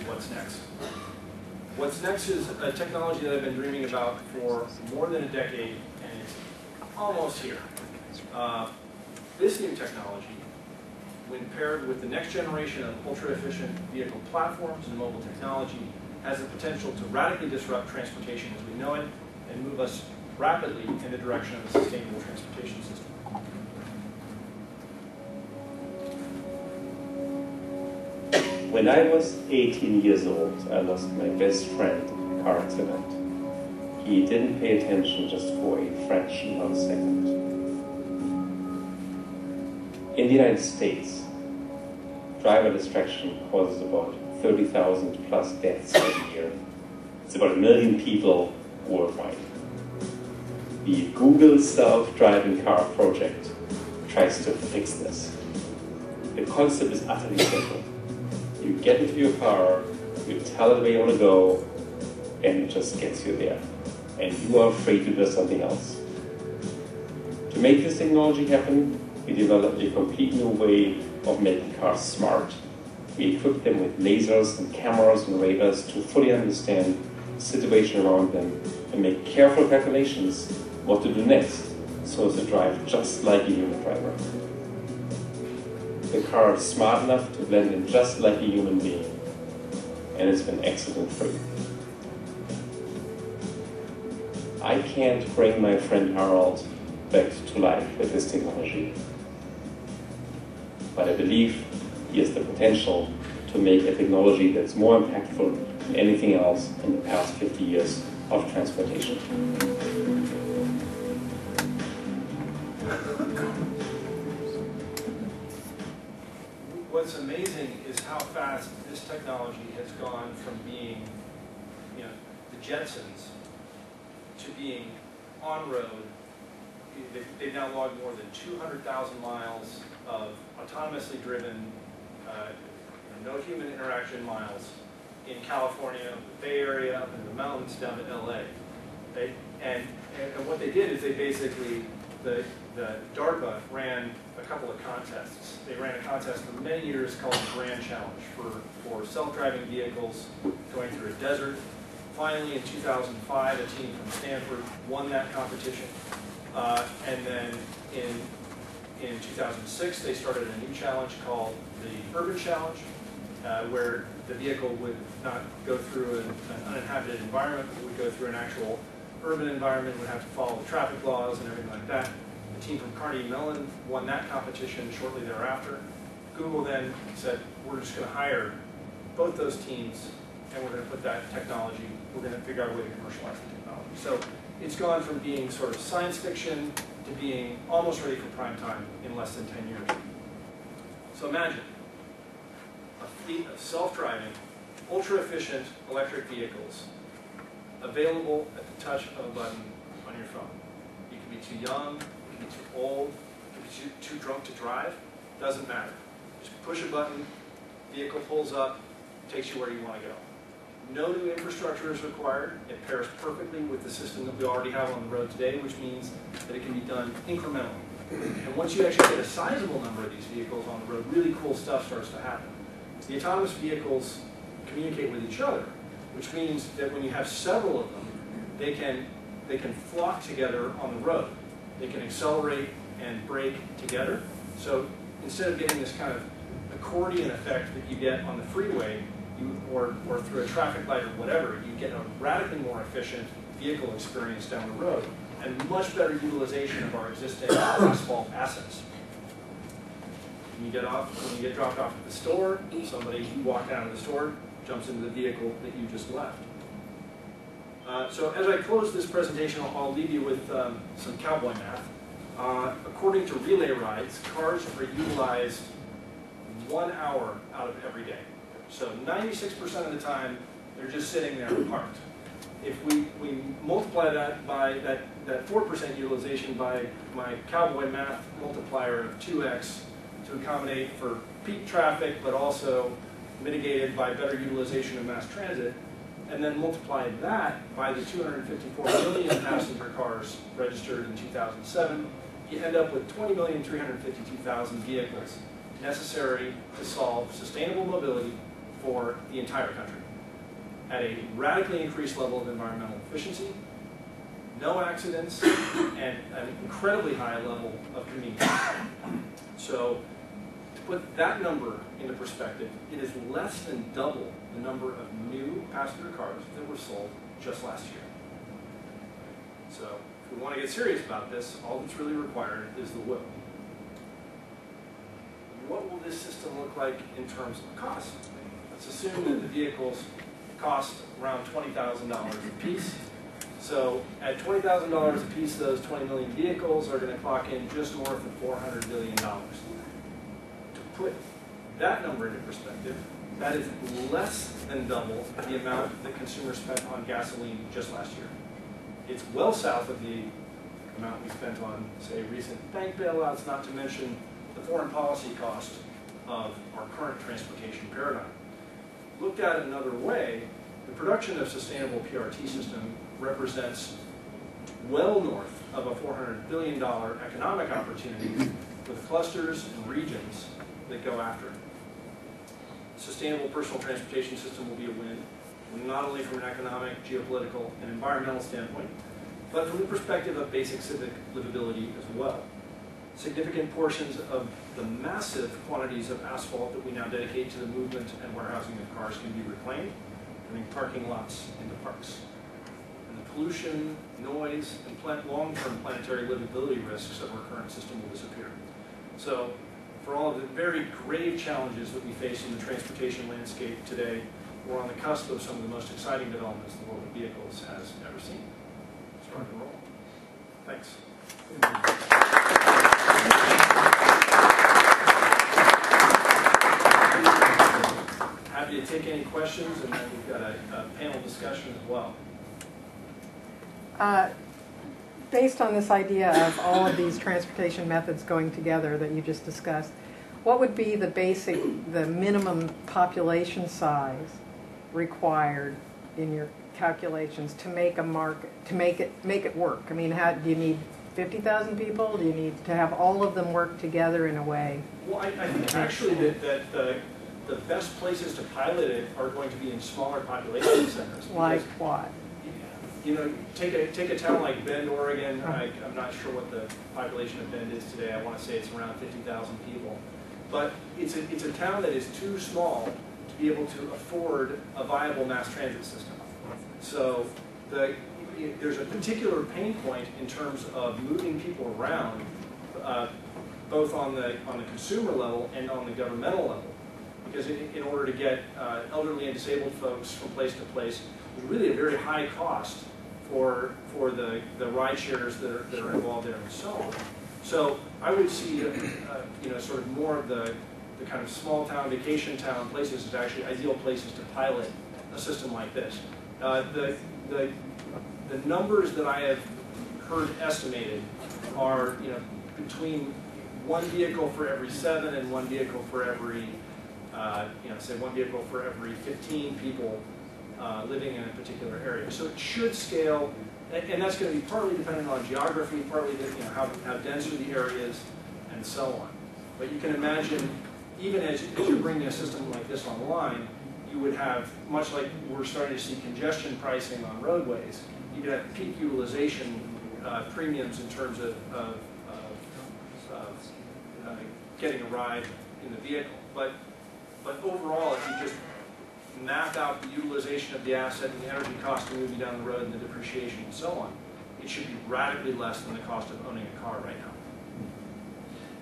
what's next. What's next is a technology that I've been dreaming about for more than a decade, and it's almost here. This new technology, when paired with the next generation of ultra-efficient vehicle platforms and mobile technology, has the potential to radically disrupt transportation as we know it and move us rapidly in the direction of a sustainable transportation system. When I was 18 years old, I lost my best friend in a car accident. He didn't pay attention just for a fraction of a second. In the United States, driver distraction causes about 30,000 plus deaths every year. It's about 1 million people worldwide. The Google self-driving car project tries to fix this. The concept is utterly simple. You get into your car, you tell it where you want to go, and it just gets you there. And you are free to do something else. To make this technology happen, we developed a complete new way of making cars smart. We equipped them with lasers and cameras and radars to fully understand the situation around them and make careful calculations what to do next so as to drive just like a human driver. The car is smart enough to blend in just like a human being, and it's been accident-free. I can't bring my friend Harold back to life with this technology, but I believe he has the potential to make a technology that's more impactful than anything else in the past 50 years of transportation. What's amazing is how fast this technology has gone from being, the Jetsons to being on road. They've now logged more than 200,000 miles of autonomously driven, no human interaction miles in California, the Bay Area, up in the mountains down to LA. And what they did is they basically, the DARPA ran a couple of contests. They ran a contest for many years called the Grand Challenge for self-driving vehicles going through a desert. Finally, in 2005, a team from Stanford won that competition. And then in 2006, they started a new challenge called the Urban Challenge, where the vehicle would not go through an uninhabited environment, but would go through an actual urban environment, would have to follow the traffic laws and everything like that. The team from Carnegie Mellon won that competition shortly thereafter. Google then said, we're just going to hire both those teams, and we're going to put that technology, we're going to figure out a way to commercialize the technology. So it's gone from being sort of science fiction to being almost ready for prime time in less than 10 years. So imagine a fleet of self-driving, ultra-efficient electric vehicles available at the touch of a button on your phone. You can be too young, you can be too old, you can be too drunk to drive, doesn't matter. Just push a button, vehicle pulls up, takes you where you want to go. No new infrastructure is required. It pairs perfectly with the system that we already have on the road today, which means that it can be done incrementally. And once you actually get a sizable number of these vehicles on the road, really cool stuff starts to happen. The autonomous vehicles communicate with each other, which means that when you have several of them, they can flock together on the road. They can accelerate and brake together. So instead of getting this kind of accordion effect that you get on the freeway, or through a traffic light or whatever, you get a radically more efficient vehicle experience down the road and much better utilization of our existing asphalt assets. When you get dropped off at the store, somebody walked out of the store, jumps into the vehicle that you just left. So as I close this presentation, I'll leave you with some cowboy math. According to relay rides, cars are utilized 1 hour out of every day. So 96% of the time, they're just sitting there parked. If we multiply that by that 4% utilization by my cowboy math multiplier of 2x to accommodate for peak traffic, but also mitigated by better utilization of mass transit, and then multiply that by the 254 million passenger cars registered in 2007, you end up with 20,352,000 vehicles necessary to solve sustainable mobility for the entire country at a radically increased level of environmental efficiency, no accidents, and an incredibly high level of convenience. So to put that number into perspective, it is less than double the number of new passenger cars that were sold just last year. So if we want to get serious about this, all that's really required is the will. What will this system look like in terms of cost? Let's assume that the vehicles cost around $20,000 a piece. So at $20,000 a piece, those 20 million vehicles are going to clock in just north of $400 billion. To put that number into perspective, that is less than double the amount that consumers spent on gasoline just last year. It's well south of the amount we spent on, say, recent bank bailouts, not to mention the foreign policy cost of our current transportation paradigm. Looked at another way, the production of sustainable PRT system represents well north of a $400 billion economic opportunity with clusters and regions that go after it. Sustainable personal transportation system will be a win, not only from an economic, geopolitical, and environmental standpoint, but from the perspective of basic civic livability as well. Significant portions of the massive quantities of asphalt that we now dedicate to the movement and warehousing of cars can be reclaimed, turning parking lots into parks. And the pollution, noise, and long-term planetary livability risks of our current system will disappear. So, for all of the very grave challenges that we face in the transportation landscape today, we're on the cusp of some of the most exciting developments the world of vehicles has ever seen. Let's rock and roll. Thanks. Happy to take any questions, and then we've got a panel discussion as well. Based on this idea of all of these transportation methods going together that you just discussed, what would be the minimum population size required in your calculations to make a market, to make it work? I mean, do you need 50,000 people? Do you need to have all of them work together in a way? Well, I think actually that the best places to pilot it are going to be in smaller population centers. Like what? You know, take a town like Bend, Oregon. I'm not sure what the population of Bend is today. I want to say it's around 50,000 people. But it's a town that is too small to be able to afford a viable mass transit system. So there's a particular pain point in terms of moving people around, both on the consumer level and on the governmental level. Because in order to get elderly and disabled folks from place to place, there's really a very high cost for the ride shares that are involved there and so on. So I would see sort of more of the kind of small town, vacation town places as actually ideal places to pilot a system like this. The numbers that I have heard estimated are between one vehicle for every 7 and one vehicle for every say one vehicle for every 15 people living in a particular area. So it should scale, and that's going to be partly dependent on geography, partly how dense are the areas, and so on. But you can imagine, even as you're bringing a system like this online, you would have, much like we're starting to see congestion pricing on roadways, you could have peak utilization premiums in terms of getting a ride in the vehicle. But overall, if you just map out the utilization of the asset and the energy cost to move you down the road and the depreciation and so on, it should be radically less than the cost of owning a car right now.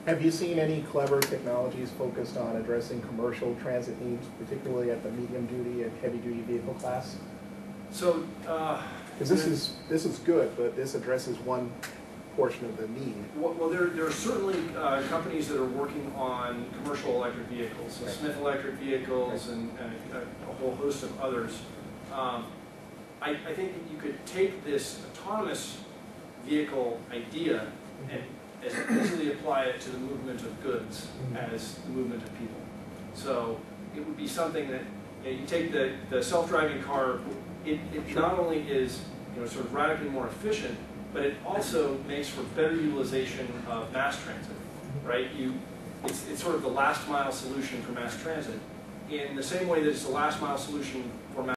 Have you seen any clever technologies focused on addressing commercial transit needs, particularly at the medium-duty and heavy-duty vehicle class? So, because this is good, but this addresses one portion of the need. Well, there are certainly companies that are working on commercial electric vehicles, so Smith Electric Vehicles and a whole host of others. I think that you could take this autonomous vehicle idea and as easily apply it to the movement of goods as the movement of people. So it would be something that you take the self-driving car. It not only is sort of radically more efficient, but it also makes for better utilization of mass transit, right? It's sort of the last mile solution for mass transit. in the same way that it's the last mile solution for